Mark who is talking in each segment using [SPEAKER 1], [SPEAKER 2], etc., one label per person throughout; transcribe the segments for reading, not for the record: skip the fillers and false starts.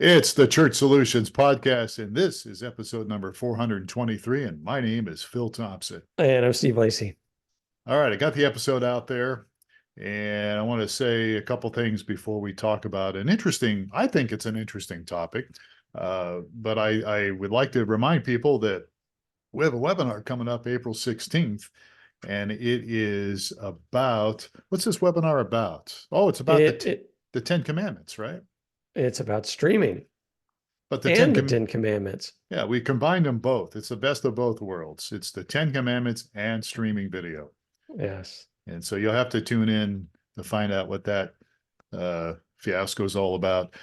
[SPEAKER 1] It's the Church Solutions Podcast, and this is episode number 423. And my name is Phil Thompson.
[SPEAKER 2] And I'm Steve Lacy.
[SPEAKER 1] All right, I got the episode out there, and I want to say a couple things before we talk about I think it's an interesting topic. But I would like to remind people that we have a webinar coming up April 16th, and it is about, what's this webinar about? Oh, it's about the 10 Commandments, right?
[SPEAKER 2] It's about streaming
[SPEAKER 1] But
[SPEAKER 2] and the Ten Commandments.
[SPEAKER 1] Yeah, we combined them both. It's the best of both worlds. It's the 10 Commandments and streaming video.
[SPEAKER 2] Yes.
[SPEAKER 1] And so you'll have to tune in to find out what that fiasco is all about.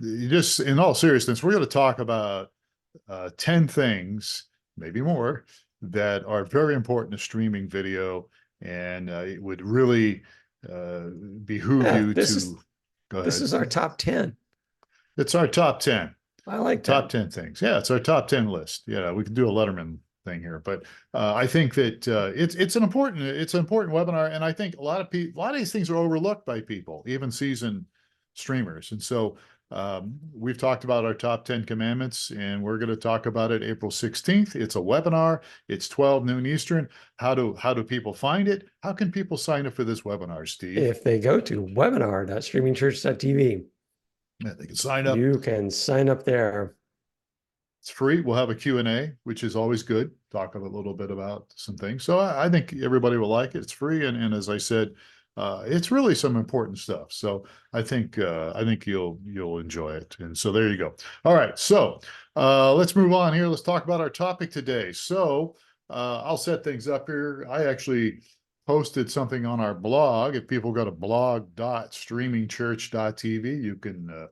[SPEAKER 1] Just in all seriousness, we're going to talk about 10 things, maybe more, that are very important to streaming video. And it would really behoove you to go ahead.
[SPEAKER 2] This is our top 10.
[SPEAKER 1] It's our top 10.
[SPEAKER 2] I like
[SPEAKER 1] top 10 things. Yeah, it's our top 10 list. Yeah, we can do a Letterman thing here, but I think that it's an important webinar, and I think a lot of these things are overlooked by people, even seasoned streamers. And so we've talked about our top 10 commandments, and we're going to talk about it April 16th. It's a webinar. It's 12 noon Eastern. How do people find it? How can people sign up for this webinar, Steve?
[SPEAKER 2] If they go to webinar.streamingchurch.tv.
[SPEAKER 1] Yeah, they can sign up.
[SPEAKER 2] You can sign up there.
[SPEAKER 1] It's free. We'll have a Q&A, which is always good. Talk a little bit about some things. So I think everybody will like it. It's free. And as I said, it's really some important stuff. So I think you'll enjoy it. And so there you go. All right. So let's move on here. Let's talk about our topic today. So I'll set things up here. I actually posted something on our blog. If people go to blog.streamingchurch.tv, you can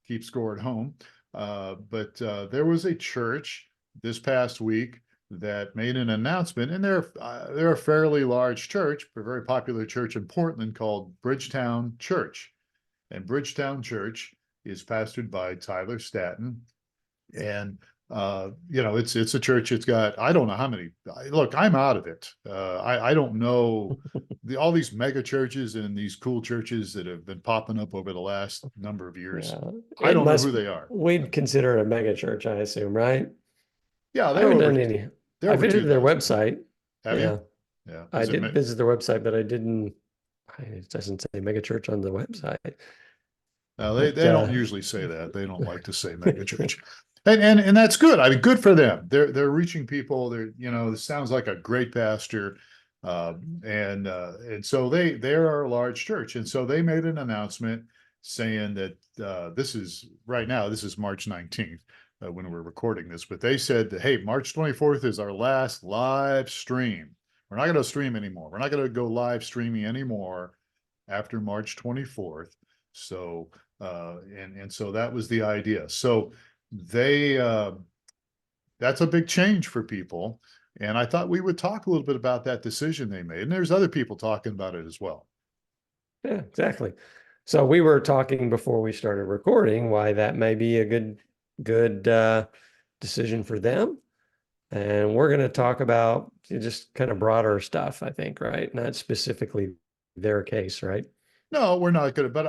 [SPEAKER 1] keep score at home. But there was a church this past week that made an announcement, and they're a fairly large church, a very popular church in Portland called Bridgetown Church. And Bridgetown Church is pastored by Tyler Staton. And it's a church. It's got, I don't know how many. Look, I'm out of it. I don't know all these mega churches and these cool churches that have been popping up over the last number of years. Yeah, I don't know who they are.
[SPEAKER 2] We'd consider it a mega church, I assume, right?
[SPEAKER 1] Yeah,
[SPEAKER 2] I haven't done any. I visited their website.
[SPEAKER 1] Have you? Yeah,
[SPEAKER 2] I did visit their website, but I didn't. It doesn't say mega church on the website.
[SPEAKER 1] No, they don't usually say that. They don't like to say mega church. And that's good. I mean, good for them. They're reaching people. This sounds like a great pastor, and so they are a large church, and so they made an announcement saying that this is March 19th when we're recording this, but they said that, hey, March 24th is our last live stream. We're not going to stream anymore. We're not going to go live streaming anymore after March 24th. So and so that was the idea. So that's a big change for people. And I thought we would talk a little bit about that decision they made. And there's other people talking about it as well.
[SPEAKER 2] Yeah, exactly. So we were talking before we started recording why that may be a good decision for them. And we're going to talk about just kind of broader stuff, I think, right? Not specifically their case, right?
[SPEAKER 1] No, we're not going to, but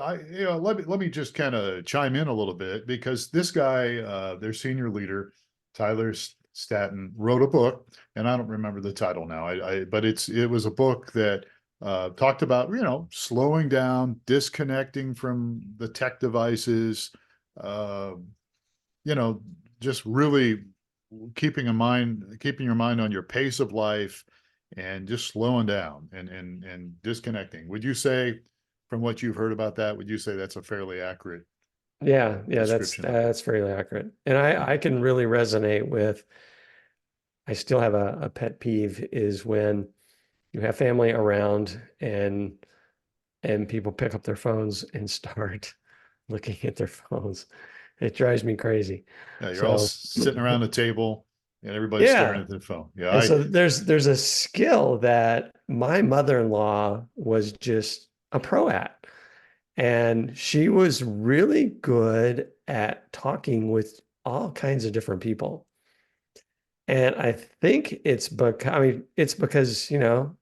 [SPEAKER 1] let me just kind of chime in a little bit, because this guy, their senior leader, Tyler Staton, wrote a book, and I don't remember the title now. But it was a book that talked about, slowing down, disconnecting from the tech devices, just really keeping your mind on your pace of life, and just slowing down and disconnecting. Would you say, from what you've heard about that, would you say that's a fairly accurate?
[SPEAKER 2] Yeah, that's fairly accurate. And I can really resonate with, I still have a pet peeve is when you have family around and people pick up their phones and start looking at their phones. It drives me crazy.
[SPEAKER 1] Yeah, you're all sitting around a table and everybody's staring at their phone. Yeah.
[SPEAKER 2] So there's a skill that my mother-in-law was just a pro at. And she was really good at talking with all kinds of different people. And I think it's because,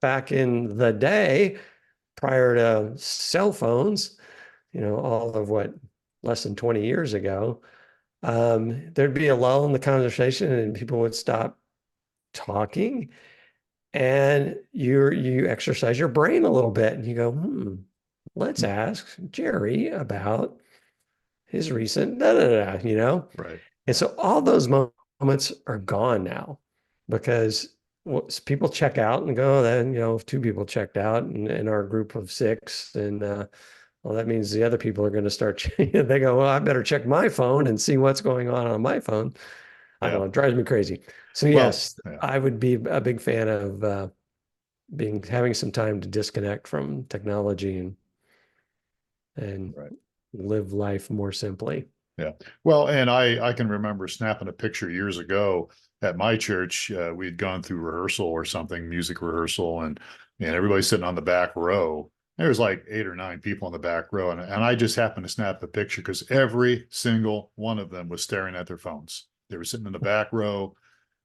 [SPEAKER 2] back in the day, prior to cell phones, all of what less than 20 years ago, there'd be a lull in the conversation and people would stop talking, and you exercise your brain a little bit and you go, let's ask Jerry about his recent da da da,
[SPEAKER 1] Right.
[SPEAKER 2] And so all those moments are gone now because people check out and go, then, if two people checked out in our group of six, and well, that means the other people are going to start, they go, well, I better check my phone and see what's going on my phone. I don't
[SPEAKER 1] Yeah.
[SPEAKER 2] know, it drives me crazy. So
[SPEAKER 1] Well,
[SPEAKER 2] yes,
[SPEAKER 1] yeah.
[SPEAKER 2] I would be a big fan of having some time to disconnect from technology and
[SPEAKER 1] Right.
[SPEAKER 2] live life more simply.
[SPEAKER 1] Yeah. Well, and I can remember snapping a picture years ago at my church. We'd gone through rehearsal or something, music rehearsal, and everybody's sitting on the back row. There was like 8 or 9 people in the back row, and I just happened to snap a picture because every single one of them was staring at their phones. They were sitting in the back row,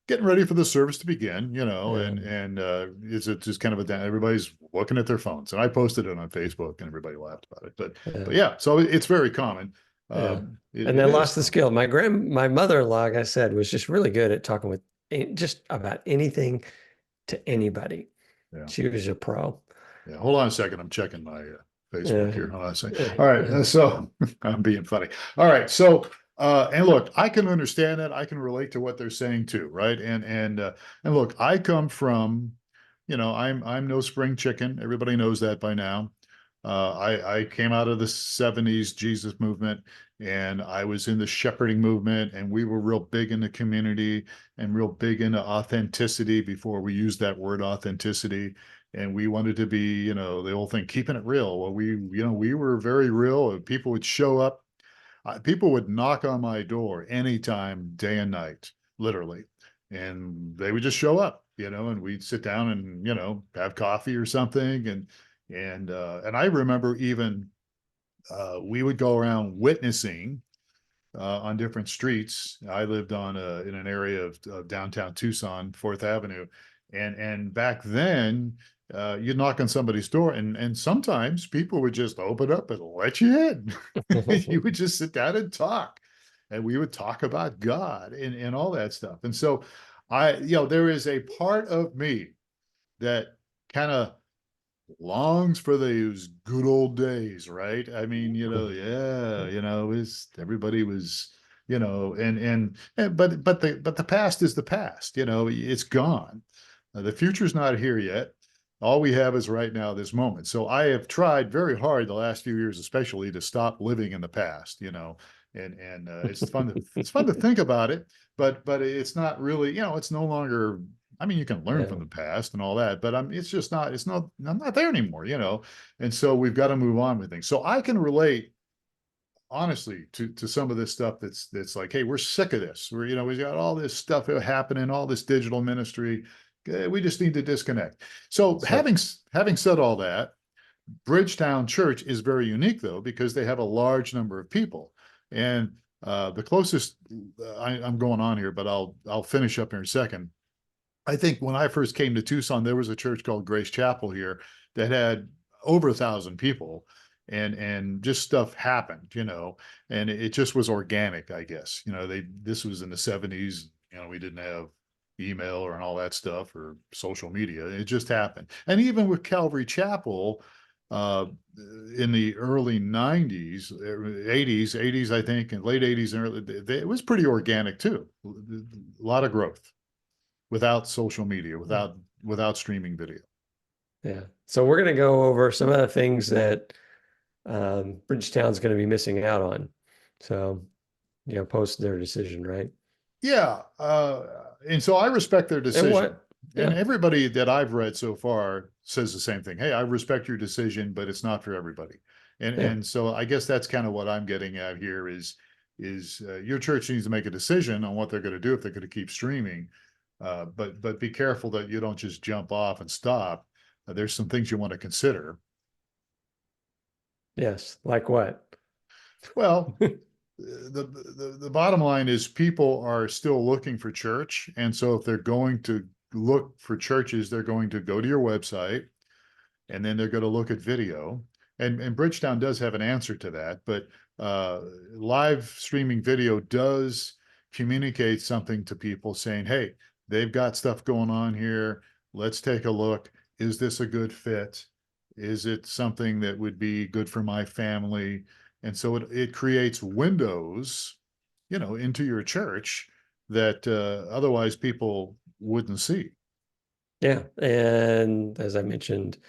[SPEAKER 1] getting ready for the service to begin, and it's just kind of everybody's looking at their phones. And I posted it on Facebook, and everybody laughed about it. But
[SPEAKER 2] Yeah.
[SPEAKER 1] yeah, so it's very common.
[SPEAKER 2] Yeah. And
[SPEAKER 1] It
[SPEAKER 2] then lost
[SPEAKER 1] is.
[SPEAKER 2] the skill. My mother-in-law, like I said, was just really good at talking with just about anything to anybody.
[SPEAKER 1] Yeah.
[SPEAKER 2] She was a pro.
[SPEAKER 1] Yeah. Hold on a second. I'm checking my Facebook here.
[SPEAKER 2] Yeah.
[SPEAKER 1] Hold on a second. All right. So I'm being funny. All right. So, and look, I can understand that. I can relate to what they're saying too, right? And look, I come from, I'm no spring chicken. Everybody knows that by now. I came out of the '70s Jesus movement, and I was in the shepherding movement, and we were real big in the community and real big into authenticity before we used that word authenticity. And we wanted to be, the whole thing, keeping it real. Well, we were very real. People would show up. People would knock on my door anytime, day and night, literally. And they would just show up, and we'd sit down and, have coffee or something. And I remember even we would go around witnessing on different streets. I lived in an area of downtown Tucson, Fourth Avenue, and back then you'd knock on somebody's door, and sometimes people would just open up and let you in. You would just sit down and talk, and we would talk about God and all that stuff. And so there is a part of me that kind of longs for those good old days, right? I mean, yeah, everybody was, but the past is the past, it's gone. The future's not here yet. All we have is right now, this moment. So I have tried very hard the last few years, especially, to stop living in the past, and it's fun to think about it, but it's not really, it's no longer. I mean, you can learn from
[SPEAKER 2] Yeah.
[SPEAKER 1] the past and all that, but it's just not, I'm not there anymore. And so we've got to move on with things. So I can relate honestly to some of this stuff that's like, hey, we're sick of this. We've got all this stuff happening, all this digital ministry. We just need to disconnect. So
[SPEAKER 2] So
[SPEAKER 1] having said all that, Bridgetown Church is very unique though, because they have a large number of people. And the closest I'm going on here, but I'll finish up here in a second. I think when I first came to Tucson, there was a church called Grace Chapel here that had over 1,000 people, and just stuff happened, and it just was organic, I guess. This was in the '70s. We didn't have email or and all that stuff or social media. It just happened. And even with Calvary Chapel, uh, in the early '90s, '80s, I think, and late '80s and early, it was pretty organic too. A lot of growth without social media, without streaming video.
[SPEAKER 2] yeah. So we're going to go over some of the things that Bridgetown's going to be missing out on. So, post their decision, right?
[SPEAKER 1] Yeah, and so I respect their
[SPEAKER 2] And
[SPEAKER 1] decision.
[SPEAKER 2] what?
[SPEAKER 1] And
[SPEAKER 2] Yeah.
[SPEAKER 1] everybody that I've read so far says the same thing. Hey, I respect your decision, but it's not for everybody. And
[SPEAKER 2] Yeah.
[SPEAKER 1] and so I guess that's kind of what I'm getting at here is your church needs to make a decision on what they're going to do if they're going to keep streaming. But be careful that you don't just jump off and stop. There's some things you want to consider.
[SPEAKER 2] Yes. Like what?
[SPEAKER 1] Well, the bottom line is people are still looking for church. And so if they're going to look for churches, they're going to go to your website, and then they're going to look at video. And Bridgetown does have an answer to that, but uh, live streaming video does communicate something to people saying, hey, they've got stuff going on here. Let's take a look. Is this a good fit? Is it something that would be good for my family? And so it creates windows, into your church that otherwise people wouldn't see.
[SPEAKER 2] Yeah. And as I mentioned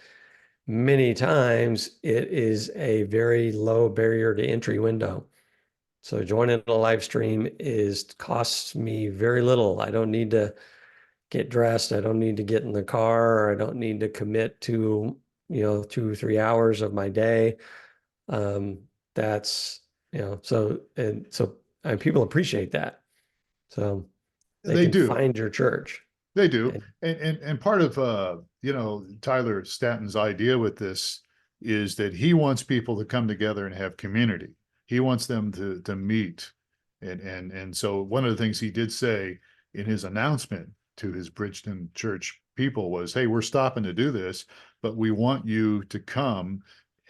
[SPEAKER 2] many times, it is a very low barrier to entry window. So joining a live stream costs me very little. I don't need to get dressed. I don't need to get in the car. Or I don't need to commit to, 2 or 3 hours of my day. Um, that's, and people appreciate that. So they
[SPEAKER 1] They
[SPEAKER 2] can
[SPEAKER 1] do.
[SPEAKER 2] find your church.
[SPEAKER 1] They do.
[SPEAKER 2] And
[SPEAKER 1] And part of Tyler Statton's idea with this is that he wants people to come together and have community. He wants them to meet. And so one of the things he did say in his announcement to his Bridgetown church people was, hey, we're stopping to do this, but we want you to come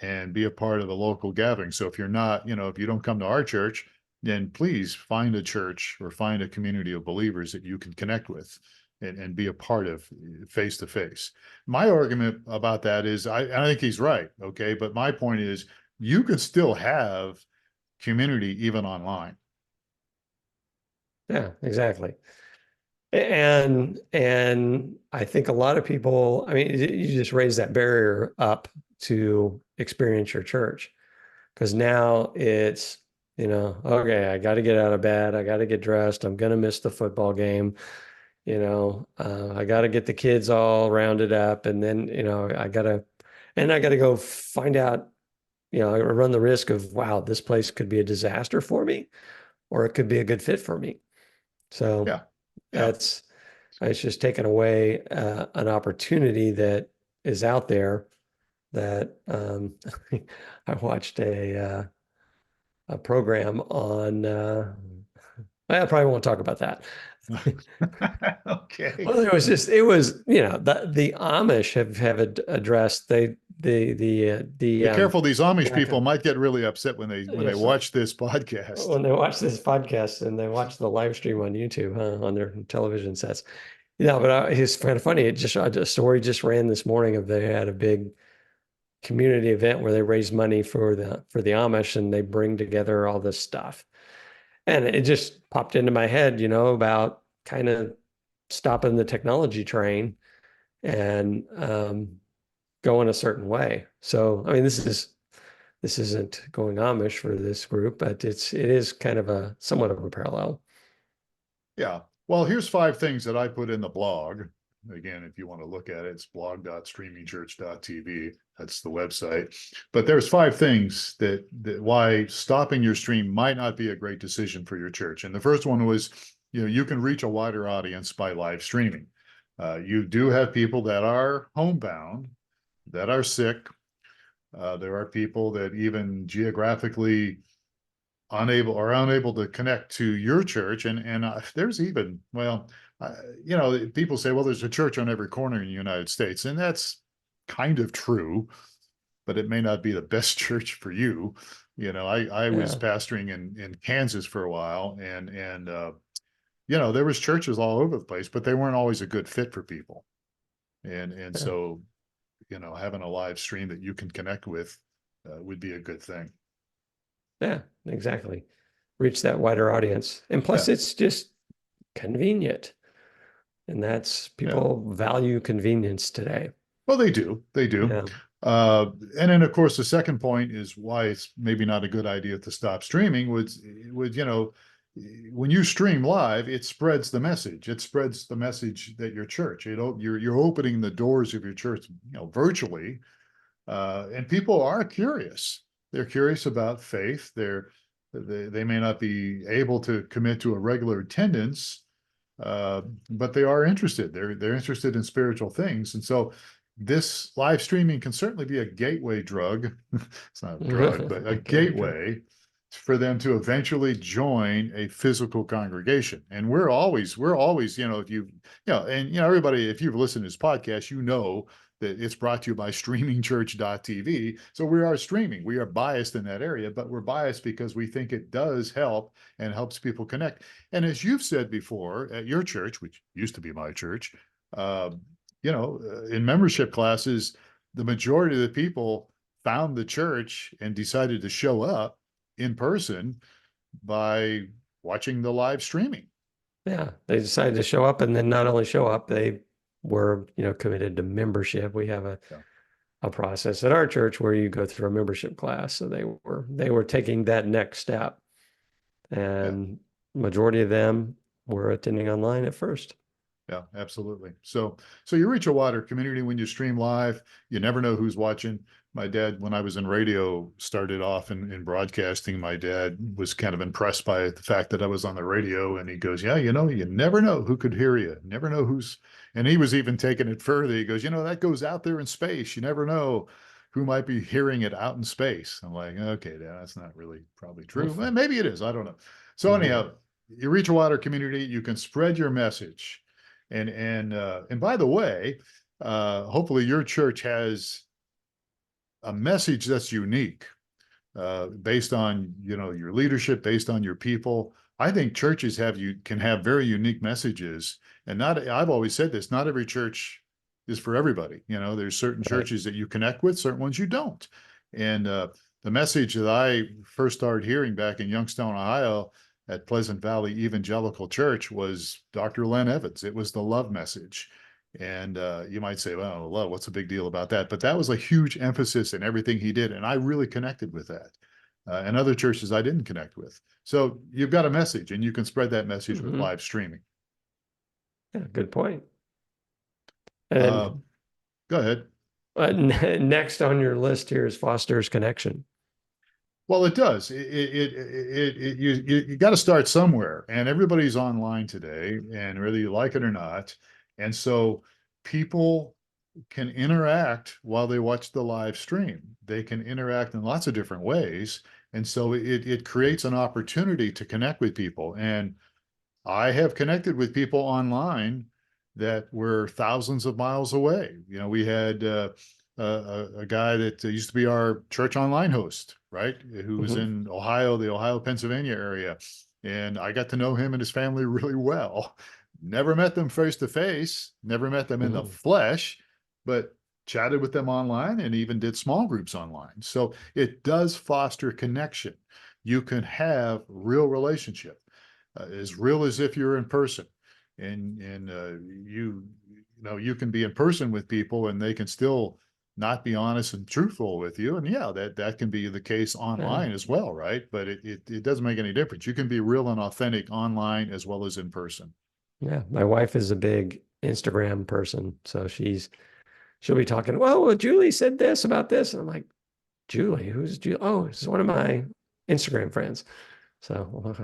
[SPEAKER 1] and be a part of a local gathering. So if you're not, if you don't come to our church, then please find a church or find a community of believers that you can connect with and be a part of face to face. My argument about that is I think he's right. Okay. But my point is you can still have community even online.
[SPEAKER 2] yeah, exactly. And I think a lot of people, I mean, you just raise that barrier up to experience your church because now it's, okay, I got to get out of bed. I got to get dressed. I'm going to miss the football game. I got to get the kids all rounded up and then, I got to go find out, I run the risk of, wow, this place could be a disaster for me or it could be a good fit for me. So
[SPEAKER 1] Yeah. Yeah.
[SPEAKER 2] that's, it's just taken away an opportunity that is out there that I watched a program on. I probably won't talk about that.
[SPEAKER 1] Okay.
[SPEAKER 2] Well, it was the Amish have addressed
[SPEAKER 1] Be careful. These Amish
[SPEAKER 2] lack
[SPEAKER 1] people
[SPEAKER 2] of
[SPEAKER 1] might get really upset when they
[SPEAKER 2] yes
[SPEAKER 1] watch this podcast.
[SPEAKER 2] when they watch this podcast and they watch the live stream on YouTube on their television sets. Yeah, but it's kind of funny. A story just ran this morning of they had a big community event where they raise money for the Amish and they bring together all this stuff. And it just popped into my head, about kind of stopping the technology train and going a certain way. So, I mean, this isn't going Amish for this group, but it is kind of somewhat of a parallel.
[SPEAKER 1] Yeah. Well, here's 5 things that I put in the blog. Again, if you want to look at it, it's blog.streamingchurch.tv. That's the website. But there's 5 things that why stopping your stream might not be a great decision for your church. And the first one was, you can reach a wider audience by live streaming. You do have people that are homebound, that are sick. There are people that even geographically unable to connect to your church, and there's even people say, well, there's a church on every corner in the United States, and that's kind of true, but it may not be the best church for you. I was
[SPEAKER 2] Yeah.
[SPEAKER 1] pastoring in Kansas for a while, and there was churches all over the place, but they weren't always a good fit for people, and
[SPEAKER 2] Yeah.
[SPEAKER 1] so having a live stream that you can connect with would be a good thing.
[SPEAKER 2] Yeah, exactly. Reach that wider audience. And plus
[SPEAKER 1] Yeah.
[SPEAKER 2] it's just convenient. And that's
[SPEAKER 1] Yeah.
[SPEAKER 2] people value convenience today.
[SPEAKER 1] Well, they do. They do.
[SPEAKER 2] Yeah.
[SPEAKER 1] And then, of course, the second point is why it's maybe not a good idea to stop streaming. When you stream live, it spreads the message. It spreads the message that your church, you're opening the doors of your church, virtually, and people are curious. They're curious about faith. They may not be able to commit to a regular attendance, but they are interested. They're interested in spiritual things, and so this live streaming can certainly be a gateway drug. It's not a drug, but a gateway for them to eventually join a physical congregation. And we're always, if you, and everybody, if you've listened to this podcast, that it's brought to you by streamingchurch.tv. So we are streaming. We are biased in that area, but we're biased because we think it does help and helps people connect. And as you've said before, at your church, which used to be my church, in membership classes, the majority of the people found the church and decided to show up in person by watching the live streaming.
[SPEAKER 2] Yeah, they decided to show up, and then not only show up, they were, committed to membership. We have a process at our church where you go through a membership class. So they were taking that next step, and majority of them were attending online at first.
[SPEAKER 1] Yeah, absolutely. So you reach a wider community when you stream live. You never know who's watching. My dad, when I was in radio, started off in broadcasting. My dad was kind of impressed by the fact that I was on the radio, and he goes, "Yeah, you never know who could hear you. Never know who's." And he was even taking it further. He goes, "That goes out there in space. You never know who might be hearing it out in space." I'm like, "Okay, Dad, that's not really probably true. Well, maybe it is. I don't know." So anyhow, you reach a wider community. You can spread your message. And by the way, hopefully your church has a message that's unique, based on your leadership, based on your people. I think churches can have very unique messages, and I've always said this: not every church is for everybody. There's certain churches that you connect with, certain ones you don't. And the message that I first started hearing back in Youngstown, Ohio, at Pleasant Valley Evangelical Church, was Dr. Len Evans. It was the love message. And you might say, well, love, what's the big deal about that? But that was a huge emphasis in everything he did. And I really connected with that. And other churches I didn't connect with. So you've got a message, and you can spread that message with live streaming.
[SPEAKER 2] Yeah, good point. And
[SPEAKER 1] go ahead.
[SPEAKER 2] Next on your list here is fosters connection.
[SPEAKER 1] Well, it does. You got to start somewhere, and everybody's online today, and whether you like it or not. And so people can interact while they watch the live stream. They can interact in lots of different ways. And so it creates an opportunity to connect with people. And I have connected with people online that were thousands of miles away. We had a guy that used to be our church online host, right? Who was in Ohio, the Ohio-Pennsylvania area. And I got to know him and his family really well. Never met them face to face, never met them in the flesh, but chatted with them online and even did small groups online. So it does foster connection. You can have real relationship, as real as if you're in person. And you can be in person with people, and they can still not be honest and truthful with you. And yeah, that can be the case online as well, right? But it doesn't make any difference. You can be real and authentic online as well as in person.
[SPEAKER 2] Yeah, my wife is a big Instagram person, so she'll be talking, well, Julie said this about this, and I'm like, Julie, who's Julie? Oh, this is one of my Instagram friends. So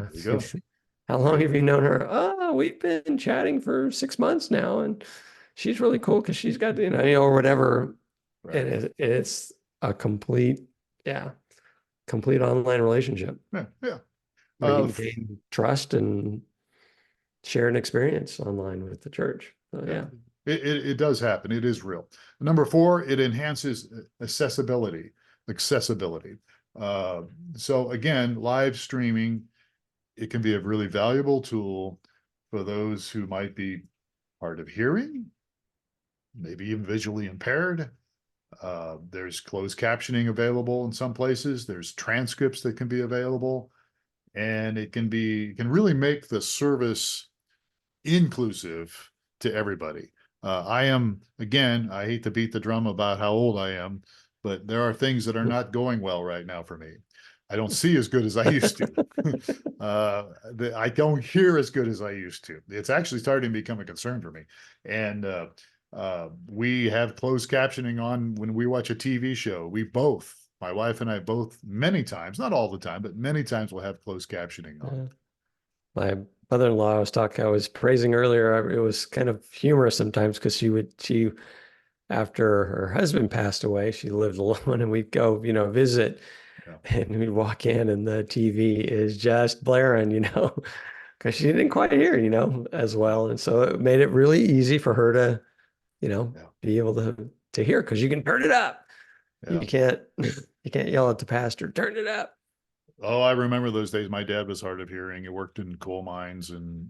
[SPEAKER 2] how long have you known her? Oh, we've been chatting for 6 months now, and she's really cool because she's got or whatever. Right. It's a complete online relationship.
[SPEAKER 1] Yeah.
[SPEAKER 2] Where you can gain trust and share an experience online with the church. So, yeah.
[SPEAKER 1] It does happen. It is real. Number 4, it enhances accessibility. So again, live streaming, it can be a really valuable tool for those who might be hard of hearing, maybe even visually impaired. There's closed captioning available in some places. There's transcripts that can be available, and it can really make the service inclusive to everybody. I hate to beat the drum about how old I am, but there are things that are not going well right now for me. I don't see as good as I used to. I don't hear as good as I used to. It's actually starting to become a concern for me. And we have closed captioning on when we watch a TV show. My wife and I both, many times, not all the time, but many times, we'll have closed captioning on.
[SPEAKER 2] My mother-in-law I was praising earlier, it was kind of humorous sometimes because she after her husband passed away, she lived alone, and we'd go, visit, and we'd walk in and the TV is just blaring, because she didn't quite hear, as well. And so it made it really easy for her to, be able to to hear because you can turn it up.
[SPEAKER 1] Yeah.
[SPEAKER 2] You can't yell at the pastor, turn it up.
[SPEAKER 1] Oh, I remember those days. My dad was hard of hearing. He worked in coal mines and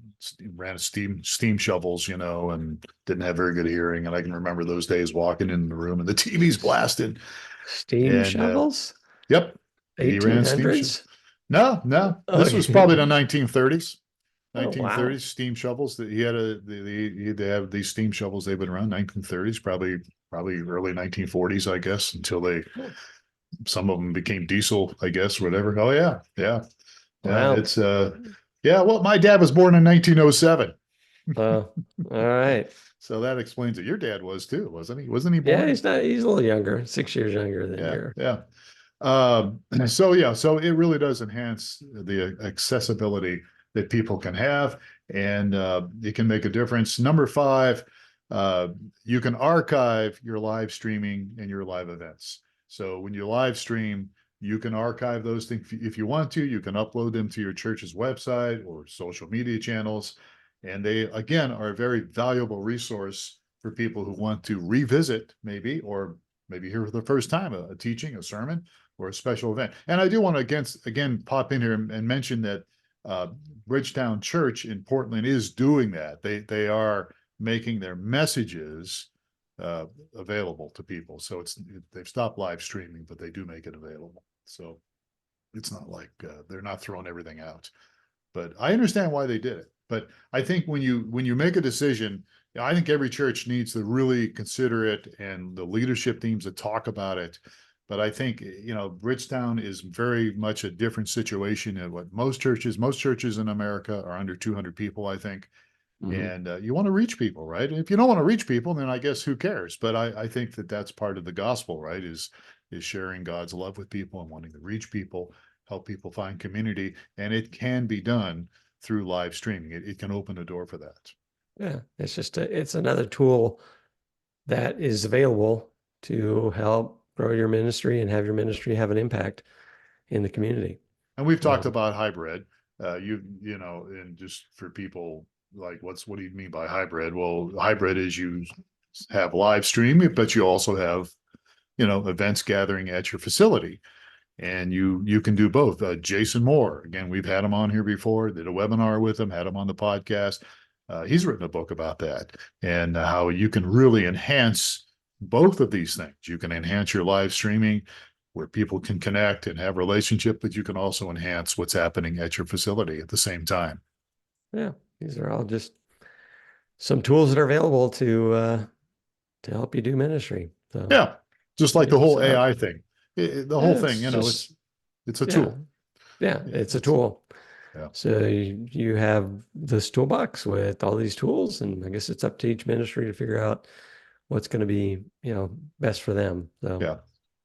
[SPEAKER 1] ran steam shovels, and didn't have very good hearing. And I can remember those days walking in the room and the TV's blasted.
[SPEAKER 2] Steam
[SPEAKER 1] And
[SPEAKER 2] shovels?
[SPEAKER 1] yep, he ran steam shovels.
[SPEAKER 2] 1800s?
[SPEAKER 1] No. This was probably the 1930s.
[SPEAKER 2] Oh, wow.
[SPEAKER 1] Steam shovels. That he had they have these steam shovels. They've been around 1930s, probably early 1940s, I guess, until some of them became diesel, I guess, whatever. Oh yeah.
[SPEAKER 2] Wow.
[SPEAKER 1] It's yeah. Well, my dad was born in 1907.
[SPEAKER 2] All right.
[SPEAKER 1] So that explains it. Your dad was too, wasn't he? Wasn't he
[SPEAKER 2] Yeah,
[SPEAKER 1] born?
[SPEAKER 2] he's a little younger, 6 years younger than you.
[SPEAKER 1] Yeah. So it really does enhance the accessibility that people can have, and it can make a difference. Number 5, you can archive your live streaming and your live events. So when you live stream, you can archive those things if you want to. You can upload them to your church's website or social media channels, and they again are a very valuable resource for people who want to revisit or maybe hear for the first time a teaching, a sermon, or a special event. And I do want to again pop in here and mention that Bridgetown Church in Portland is doing that. They are making their messages available to people. So they've stopped live streaming, but they do make it available. So it's not like they're not throwing everything out. But I understand why they did it. But I think when you make a decision, I think every church needs to really consider it, and the leadership teams that talk about it. But I think, Bridgetown is very much a different situation than what most churches in America are under 200 people, I think.
[SPEAKER 2] Mm-hmm.
[SPEAKER 1] And you want to reach people, right? And if you don't want to reach people, then I guess who cares? But I think that's part of the gospel, right? Is sharing God's love with people and wanting to reach people, help people find community. And it can be done through live streaming. It can open the door for that.
[SPEAKER 2] Yeah, it's another tool that is available to help grow your ministry and have your ministry have an impact in the community.
[SPEAKER 1] And we've talked about hybrid. And just for people like, what do you mean by hybrid? Well, hybrid is you have live streaming, but you also have, events gathering at your facility. And you can do both. Jason Moore, again, we've had him on here before, did a webinar with him, had him on the podcast. He's written a book about that and how you can really enhance both of these things. You can enhance your live streaming where people can connect and have relationship, but you can also enhance what's happening at your facility at the same time.
[SPEAKER 2] Yeah, these are all just some tools that are available to help you do ministry. So
[SPEAKER 1] yeah, just like the whole AI thing. The whole thing, it's a tool.
[SPEAKER 2] Yeah, it's a tool.
[SPEAKER 1] Yeah.
[SPEAKER 2] So you have this toolbox with all these tools, and I guess it's up to each ministry to figure out what's going to be, best for them. So
[SPEAKER 1] yeah.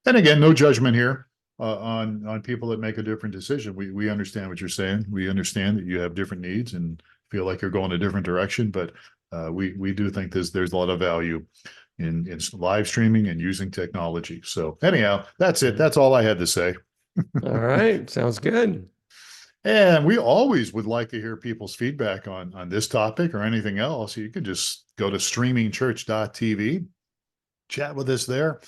[SPEAKER 1] And again, no judgment here on people that make a different decision. We understand what you're saying. We understand that you have different needs and feel like you're going a different direction, but we do think there's a lot of value in live streaming and using technology. So anyhow, that's it. That's all I had to say.
[SPEAKER 2] All right. Sounds good.
[SPEAKER 1] And we always would like to hear people's feedback on this topic or anything else. You can just go to streamingchurch.tv, chat with us there.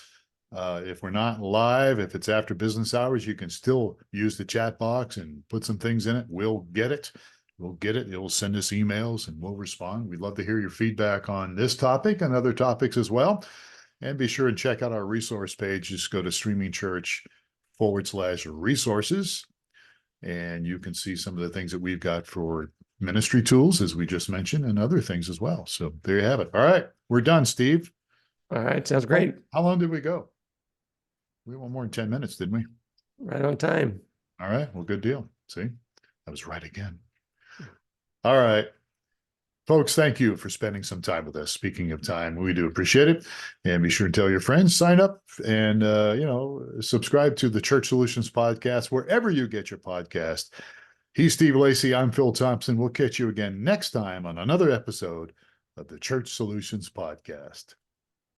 [SPEAKER 1] If we're not live, if it's after business hours, you can still use the chat box and put some things in it. We'll get it. It will send us emails and we'll respond. We'd love to hear your feedback on this topic and other topics as well. And be sure and check out our resource page. Just go to streamingchurch.com/resources. And you can see some of the things that we've got for ministry tools, as we just mentioned, and other things as well. So there you have it. All right. We're done, Steve.
[SPEAKER 2] All right. Sounds great.
[SPEAKER 1] How long did we go? We went more than 10 minutes, didn't we?
[SPEAKER 2] Right on time.
[SPEAKER 1] All right. Well, good deal. See, I was right again. All right. Folks, thank you for spending some time with us. Speaking of time, we do appreciate it. And be sure to tell your friends, sign up, and subscribe to the Church Solutions Podcast, wherever you get your podcast. He's Steve Lacy. I'm Phil Thompson. We'll catch you again next time on another episode of the Church Solutions Podcast.